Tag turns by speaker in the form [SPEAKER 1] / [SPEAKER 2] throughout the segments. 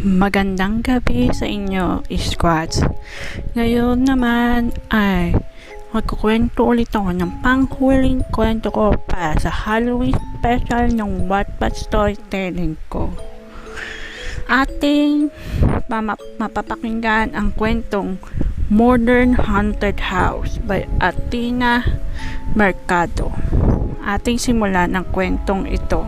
[SPEAKER 1] Magandang gabi sa inyo, squads. Ngayon naman ay magkukwento ulit ako ng panghuling kwento ko para sa Halloween special ng Wattpad storytelling ko. Ating mapapakinggan ang kwentong Modern Haunted House by Athena Mercado. Ating simulan ang kwentong ito.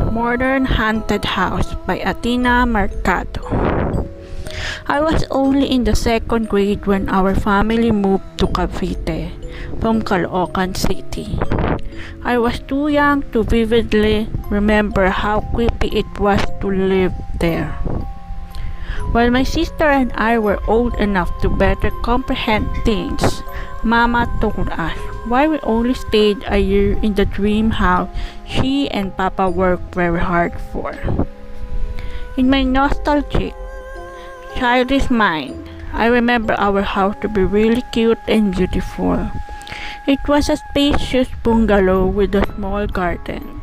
[SPEAKER 1] Modern Haunted House by Athena Mercado. I was only in the second grade when our family moved to Cavite from Caloocan City. I was too young to vividly remember how creepy it was to live there. While my sister and I were old enough to better comprehend things, Mama told us why we only stayed a year in the dream house she and Papa worked very hard for. In my nostalgic, childish mind, I remember our house to be really cute and beautiful. It was a spacious bungalow with a small garden.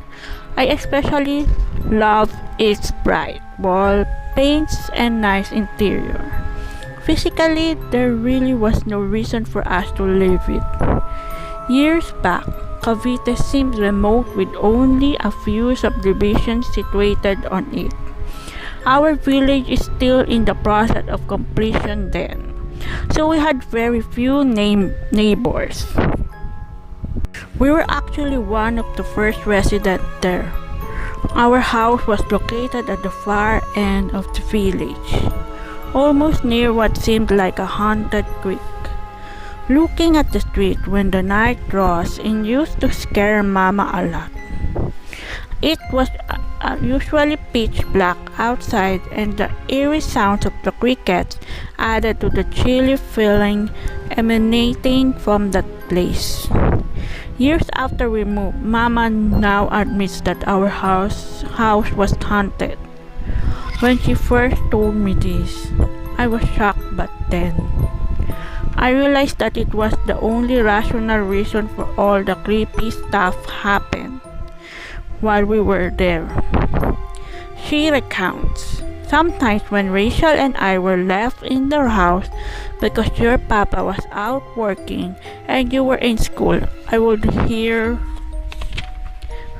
[SPEAKER 1] I especially loved its bright wall paints and nice interior. Physically, there really was no reason for us to leave it. Years back, Cavite seemed remote with only a few subdivisions situated on it. Our village is still in the process of completion then, so we had very few neighbors. We were actually one of the first residents there. Our house was located at the far end of the village, almost near what seemed like a haunted creek. Looking at the street when the night draws in used to scare Mama a lot. It was usually pitch black outside, and the eerie sounds of the crickets added to the chilly feeling emanating from that place. Years after we moved, Mama now admits that our house was haunted. When she first told me this, I was shocked, but then I realized that it was the only rational reason for all the creepy stuff happened while we were there. She recounts, sometimes when Rachel and I were left in the house because your papa was out working and you were in school, I would hear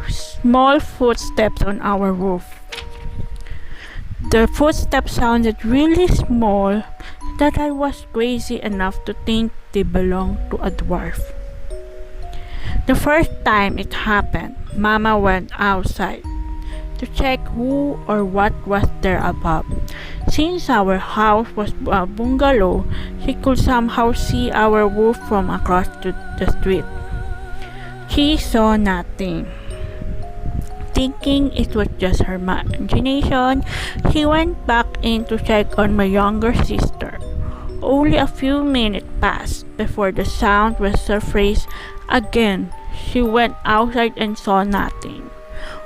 [SPEAKER 1] small footsteps on our roof. The footsteps sounded really small that I was crazy enough to think they belonged to a dwarf. The first time it happened, Mama went outside to check who or what was there above. Since our house was a bungalow, she could somehow see our roof from across the street. She saw nothing. Thinking it was just her imagination, she went back in to check on my younger sister. Only a few minutes passed before the sound resurfaced again. She went outside and saw nothing.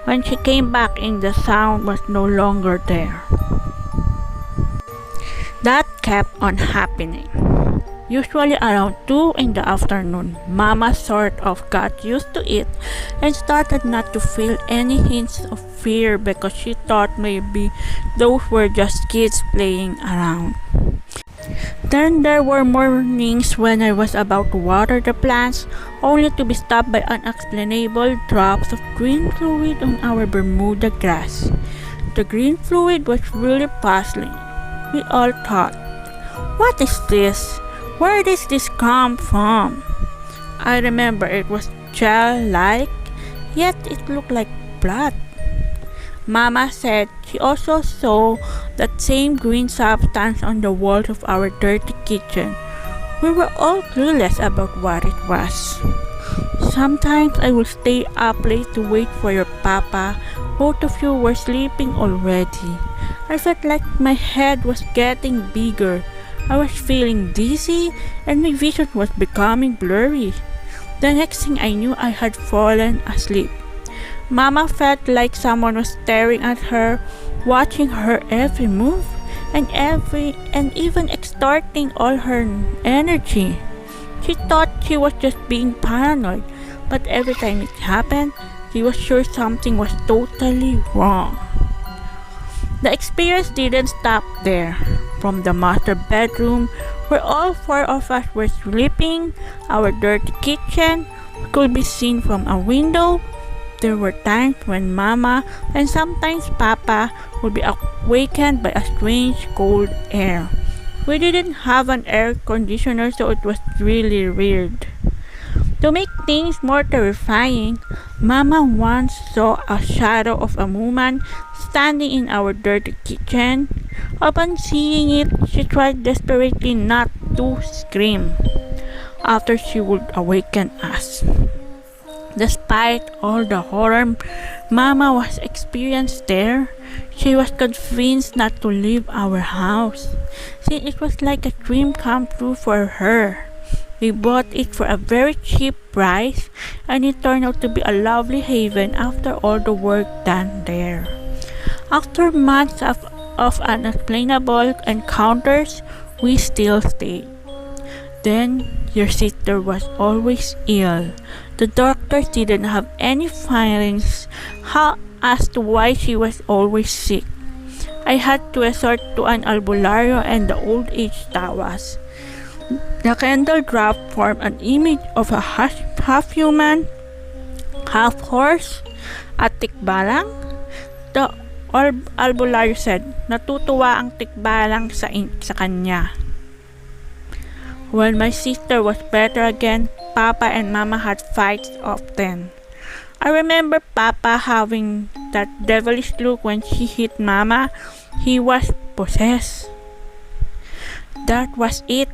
[SPEAKER 1] When she came back in, the sound was no longer there. That kept on happening. Usually around 2 in the afternoon, Mama sort of got used to it and started not to feel any hints of fear because she thought maybe those were just kids playing around. Then there were mornings when I was about to water the plants, only to be stopped by unexplainable drops of green fluid on our Bermuda grass. The green fluid was really puzzling. We all thought, what is this? Where does this come from? I remember it was gel-like, yet it looked like blood. Mama said she also saw that same green substance on the walls of our dirty kitchen. We were all clueless about what it was. Sometimes I would stay up late to wait for your papa. Both of you were sleeping already. I felt like my head was getting bigger. I was feeling dizzy and my vision was becoming blurry. The next thing I knew, I had fallen asleep. Mama felt like someone was staring at her, watching her every move, and even extorting all her energy. She thought she was just being paranoid, but every time it happened, she was sure something was totally wrong. The experience didn't stop there. From the master bedroom, where all four of us were sleeping, our dirty kitchen could be seen from a window. There were times when Mama and sometimes Papa would be awakened by a strange cold air. We didn't have an air conditioner, so it was really weird. To make things more terrifying, Mama once saw a shadow of a woman standing in our dirty kitchen. Upon seeing it, she tried desperately not to scream after she would awaken us. Despite all the horror Mama was experienced there, she was convinced not to leave our house, since it was like a dream come true for her. We bought it for a very cheap price, and it turned out to be a lovely haven after all the work done there. After months of unexplainable encounters, we still stayed. Then, your sister was always ill. The doctors didn't have any findings as to why she was always sick. I had to resort to an albularyo and the old age tawas. The candle drop formed an image of a half human, half horse, at tikbalang. The albularyo said, natutuwa ang tikbalang sa kanya. When my sister was better again, Papa and Mama had fights often. I remember Papa having that devilish look when she hit Mama. He was possessed. That was it.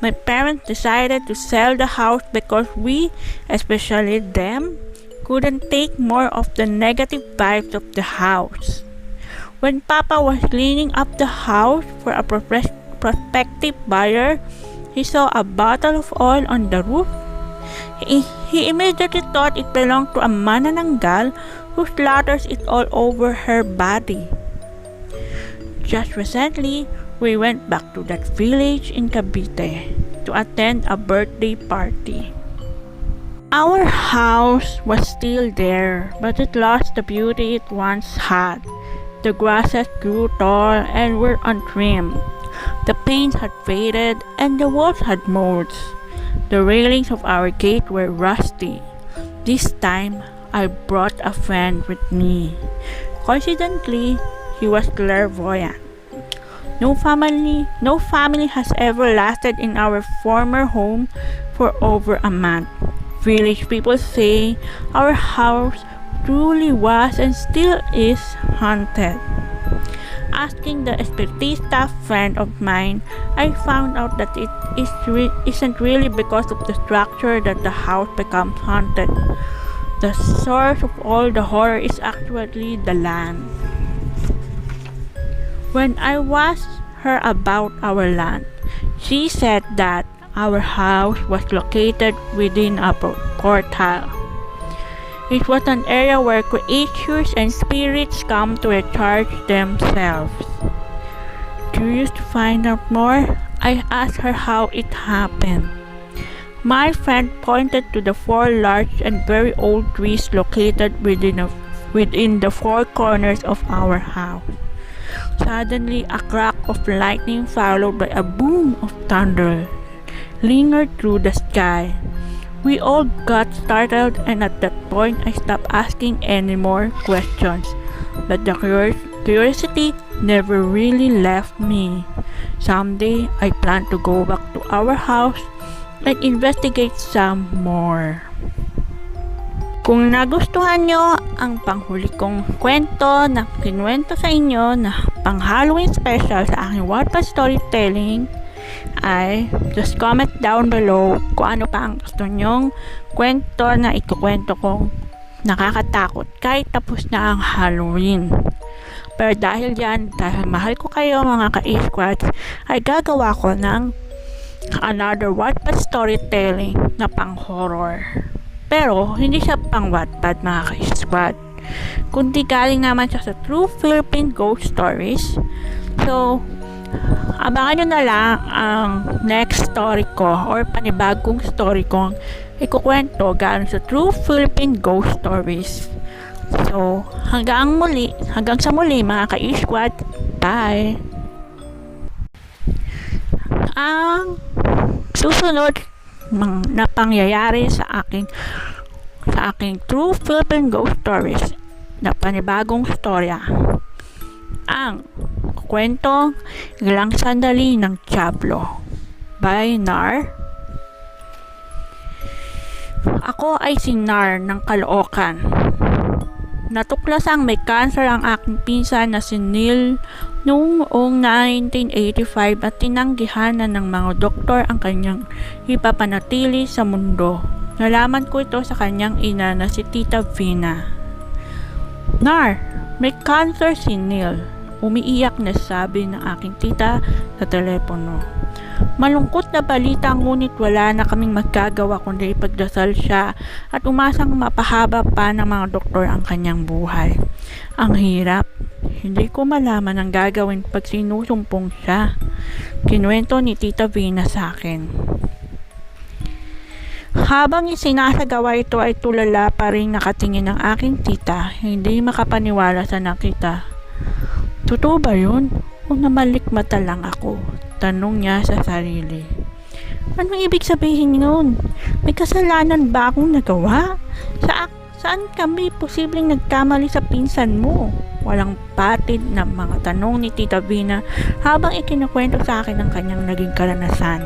[SPEAKER 1] My parents decided to sell the house because we, especially them, couldn't take more of the negative vibes of the house. When Papa was cleaning up the house for a prospective buyer, he saw a bottle of oil on the roof. He immediately thought it belonged to a manananggal who slaughters it all over her body. Just recently, we went back to that village in Cavite to attend a birthday party. Our house was still there, but it lost the beauty it once had. The grasses grew tall and were untrimmed. The paint had faded and the walls had molds. The railings of our gate were rusty. This time, I brought a friend with me. Coincidentally, he was clairvoyant. No family has ever lasted in our former home for over a month. Village people say our house truly was and still is haunted. Asking the espiritista friend of mine, I found out that it isn't really because of the structure that the house becomes haunted. The source of all the horror is actually the land. When I asked her about our land, she said that our house was located within a portal. It was an area where creatures and spirits come to recharge themselves. Curious to find out more, I asked her how it happened. My friend pointed to the 4 large and very old trees located within the 4 corners of our house. Suddenly, a crack of lightning followed by a boom of thunder lingered through the sky. We all got startled, and at that point I stopped asking any more questions. But the curiosity never really left me. Someday, I plan to go back to our house and investigate some more. Kung nagustuhan nyo ang panghuli kong kwento na kinuwento sa inyo na pang-Halloween special sa aking Wattpad storytelling, ay just comment down below kung ano pa ang gusto nyong kwento na ikukwento kong nakakatakot kahit tapos na ang Halloween. Pero dahil mahal ko kayo mga ka-ESQUADS, ay gagawa ko ng another Wattpad storytelling na pang-horror. Pero hindi siya pang Wattpad mga ka-ESQUAD, kundi galing naman siya sa True Philippine Ghost Stories. So abangan nyo na lang ang next story ko or panibagong story kong ikukwento galing sa True Philippine Ghost Stories. So, hanggang sa muli mga ka-squad. Bye! Ang susunod na pangyayari sa aking True Philippine Ghost Stories na panibagong storya. Ang kwento Ilang Sandali ng Diablo by Nar. Ako ay si Nar ng Caloocan. Natuklasang may cancer ang aking pinsan na si Neil noong 1985 at tinanggihan na ng mga doktor ang kanyang ipapanatili sa mundo. Nalaman ko ito sa kanyang ina na si Tita Vina. Nar, may cancer si Neil. Umiiyak na sabi ng aking tita sa telepono. Malungkot na balita, ngunit wala na kaming magagawa kundi ipagdasal siya at umasang mapahaba pa ng mga doktor ang kanyang buhay. Ang hirap. Hindi ko malaman ang gagawin pag sinusumpong siya. Kinuwento ni Tita Vina sa akin. Habang isinasagawa ito ay tulala pa rin nakatingin ang aking tita, hindi makapaniwala sa nakita. Totoo ba yun? O namalikmata lang ako? Tanong niya sa sarili. Anong ibig sabihin nun? May kasalanan ba akong nagawa? Saan kami posibleng nagkamali sa pinsan mo? Walang patid na mga tanong ni Tita Vina habang ikinakwento sa akin ang kanyang naging karanasan.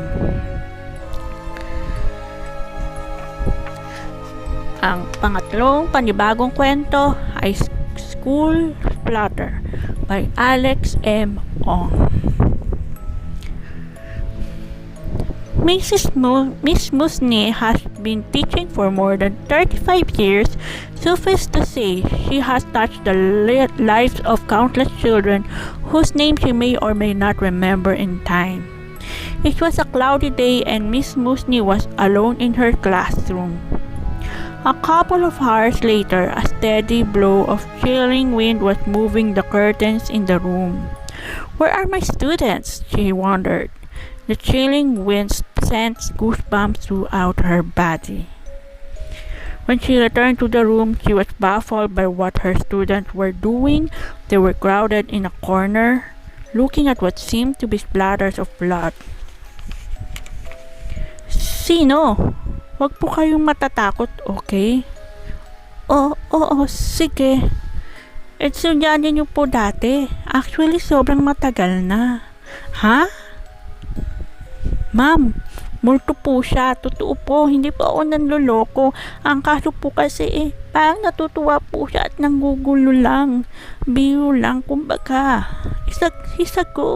[SPEAKER 1] Ang pangatlong panibagong kwento ay School Splatter by Alex M. Ong. Miss Musni has been teaching for more than 35 years. Suffice to say, she has touched the lives of countless children whose names she may or may not remember in time. It was a cloudy day and Miss Musni was alone in her classroom. A couple of hours later, a steady blow of chilling wind was moving the curtains in the room. Where are my students? She wondered. The chilling wind sent goosebumps throughout her body. When she returned to the room, she was baffled by what her students were doing. They were crowded in a corner, looking at what seemed to be splatters of blood. Sino? Huwag po kayong matatakot, okay? Oo, sige. Estudyante niyo po dati. Actually, sobrang matagal na. Ha? Ma'am, multo po siya. Totoo po, hindi po ako nanloloko. Ang kaso po kasi parang natutuwa po siya at nanggugulo lang. Biro lang, kumbaga. Isa ko.